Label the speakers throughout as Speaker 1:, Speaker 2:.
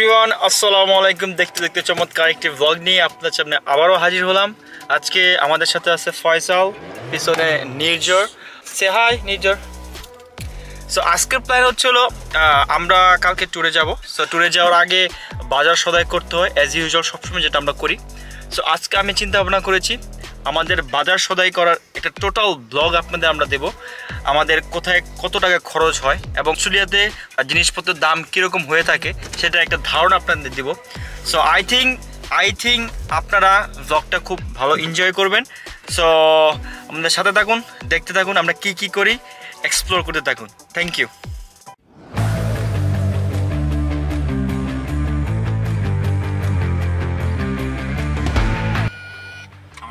Speaker 1: Everyone, আসসালামু আলাইকুম। দেখতে দেখতে চমৎকার একটি ব্লগ নিয়ে আপনাদের সামনে আবারও হাজির হলাম। আজকে আমাদের সাথে আছে ফয়সাল, পিছনে নির্জর। সে হাই নির্জর। সো আজকের প্ল্যান হচ্ছিল আমরা কালকে ট্যুরে যাব। সো ট্যুরে যাওয়ার আগে বাজার সদাই করতে হয় অ্যাজ ইউজুয়াল, সবসময় যেটা আমরা করি। সো আজকে আমি চিন্তা ভাবনা করেছি আমাদের বাজার সদাই করার একটা টোটাল ব্লগ আপনাদের আমরা দেব। আমাদের কোথায় কত টাকা খরচ হয় এবং চুলিয়াতে জিনিসপত্রের দাম কীরকম হয়ে থাকে সেটা একটা ধারণা আপনাদের দেব। সো আই থিঙ্ক আপনারা ব্লগটা খুব ভালো এনজয় করবেন। সো আমাদের সাথে থাকুন, দেখতে থাকুন আমরা কি করি, এক্সপ্লোর করতে থাকুন। Thank you.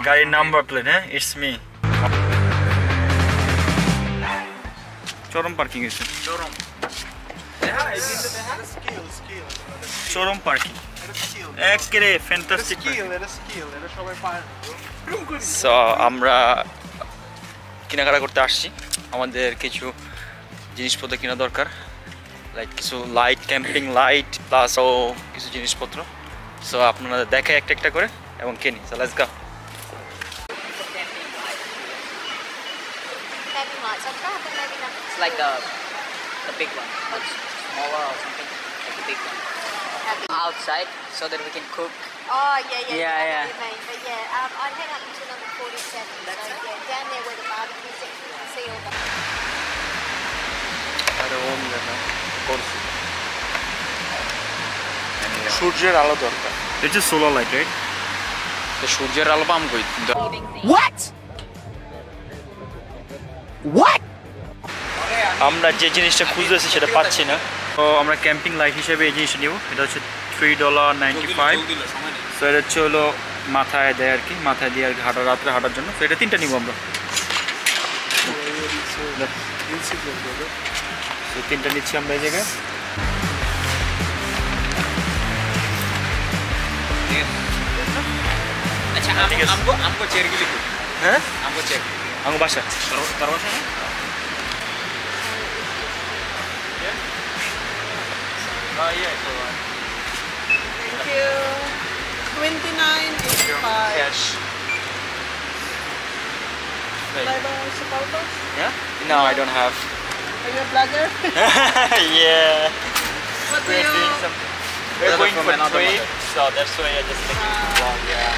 Speaker 1: গাড়ির নাম্বার প্লেট, হ্যাঁ, ইটস মি। চরম পার্কিং হয়েছে, চরম পার্কিং একেবারে ফ্যান্টাস্টিক। সো আমরা কেনাকাটা করতে আসছি, আমাদের কিছু জিনিসপত্র কেনা দরকার, লাইক কিছু লাইট, ক্যাম্পিং লাইট প্লাস ও কিছু জিনিসপত্র। সো আপনারা দেখে একটা একটা করে এবং কিনি। So let's go.
Speaker 2: It's like the big one, but smaller or something, like the big one. Outside, so that we can cook.
Speaker 3: Oh, yeah.
Speaker 2: Yeah.
Speaker 3: I know what you mean. But yeah, I'd head up to number 47.
Speaker 2: That's
Speaker 3: so yeah, down there where the barbecue section, you can see all the...
Speaker 1: সূর্যের আলো দরকার। এটা solar light, right?
Speaker 4: তো সূর্যের আলো পাম কই?
Speaker 1: What? আমরা যে জিনিসটা খুঁজতেছি সেটা পাচ্ছি না। তো আমরা ক্যাম্পিং লাইট হিসেবে এই জিনিসটা নিব। এটা হচ্ছে $3.95। তো এটা হচ্ছে হলো মাথায় দেয় আর কি, মাথায় দিয়ে আর রাত্রে হাঁটার জন্য। তো এটা তিনটা নিব আমরা। তো তিনটা নিচ্ছি আমরা এই জায়গায়।
Speaker 4: আচ্ছা, আমগো চেয়ার গুলি কই?
Speaker 1: হ্যাঁ,
Speaker 4: আমগো চেয়ার
Speaker 1: আমার বাসা।
Speaker 4: তোর বাসা না?
Speaker 3: Thank you. 29.85.
Speaker 1: Cash.
Speaker 3: Supporters?
Speaker 1: Yeah? No, I don't have.
Speaker 3: Are you a blogger?
Speaker 1: Yeah.
Speaker 3: What do
Speaker 1: We're
Speaker 3: you...
Speaker 1: doing something. We're going
Speaker 4: from
Speaker 1: for
Speaker 4: another
Speaker 1: trade,
Speaker 4: mother.
Speaker 1: so that's why I just take it long. Yeah.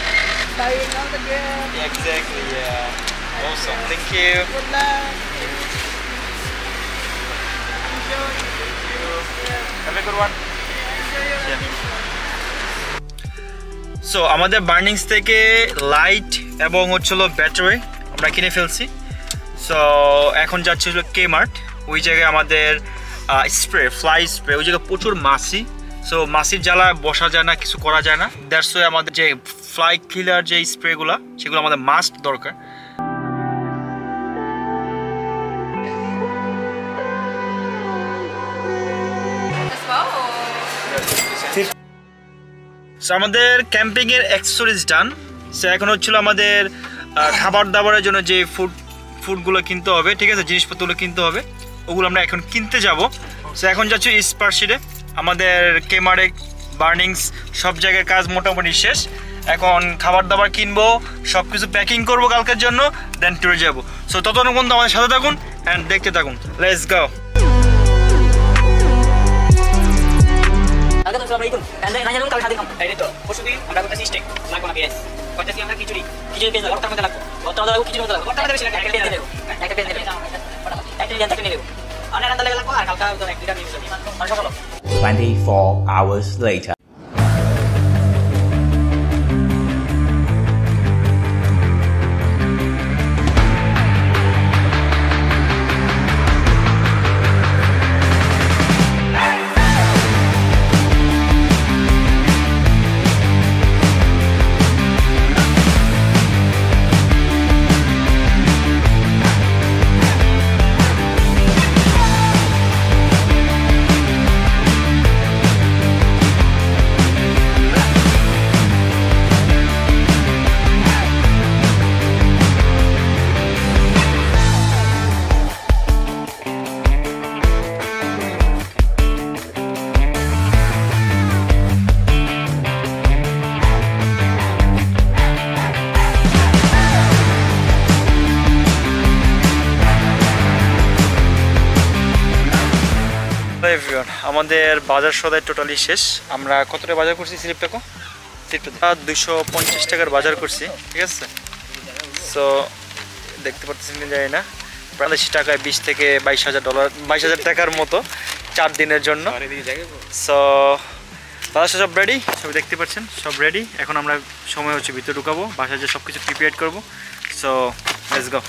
Speaker 3: Buying all the gear?
Speaker 1: Yeah, exactly. Yeah. Awesome. Thank you.
Speaker 3: Good luck. Enjoy.
Speaker 1: Have a good one.
Speaker 3: Enjoy.
Speaker 1: So আমাদের বার্নিংস থেকে light এবং হচ্ছিল battery আমরা কিনে ফেলছি। So এখন যাচ্ছে হলো Kmart। ওই জায়গায় আমাদের স্প্রে, ফ্লাই স্প্রে, ওই জায়গায় প্রচুর মাছি। সো মাছির জ্বালা বসা যায় না, কিছু করা যায় না। দ্যাটস ওয়াই আমাদের যে ফ্লাই কিলার যে স্প্রেগুলো সেগুলো আমাদের মাস্ট দরকার। সো আমাদের ক্যাম্পিংয়ের অ্যাক্সেসরিজ ডান। সো এখন হচ্ছিল আমাদের খাবার দাবারের জন্য যে ফুডগুলো কিনতে হবে, ঠিক আছে, জিনিসপত্রগুলো কিনতে হবে, ওগুলো আমরা এখন কিনতে যাব। সো এখন যাচ্ছি স্পার্শিটে। আমাদের কেমারে বার্নিংস সব জায়গায় কাজ মোটামুটি শেষ। এখন খাবার দাবার কিনবো, সব কিছু প্যাকিং করবো কালকের জন্য, দেন ট্যুরে যাবো। সো ততক্ষণ পর্যন্ত আমাদের সাথে থাকুন অ্যান্ড দেখতে থাকুন। Let's go.
Speaker 2: Agak selama ikut. Anda nanya dulu kali hadir kamu. Itu. Posisi anda kota si steak. Lagu nabi es. Kota si anda kichuri. Kichuri pesa. Kota mana lagu. Kota mana lagu kichuri mana lagu. Kota mana bisa naik ke dulu. Naik ke dulu. Naik ke dulu. Anda nanti lagu apa? Kalau kau naik tidak bisa. Masuk kalau.
Speaker 5: 24 hours later.
Speaker 1: আমাদের বাজার সদাই totally শেষ। আমরা কতটা বাজার করছি স্লিপটা 250 টাকার বাজার করছি, ঠিক আছে। সো দেখতে পাচ্ছেন কি জানি না, বাংলাদেশি টাকায় 20 থেকে 22,000 টাকার মতো 4 দিনের জন্য। সো বাসায় সব রেডি, সব দেখতে পাচ্ছেন সব রেডি। এখন আমরা সময় হচ্ছে ভিতরে ঢুকাবো, বাসায় যে সব কিছু প্রিপেয়ার করবো। So let's go.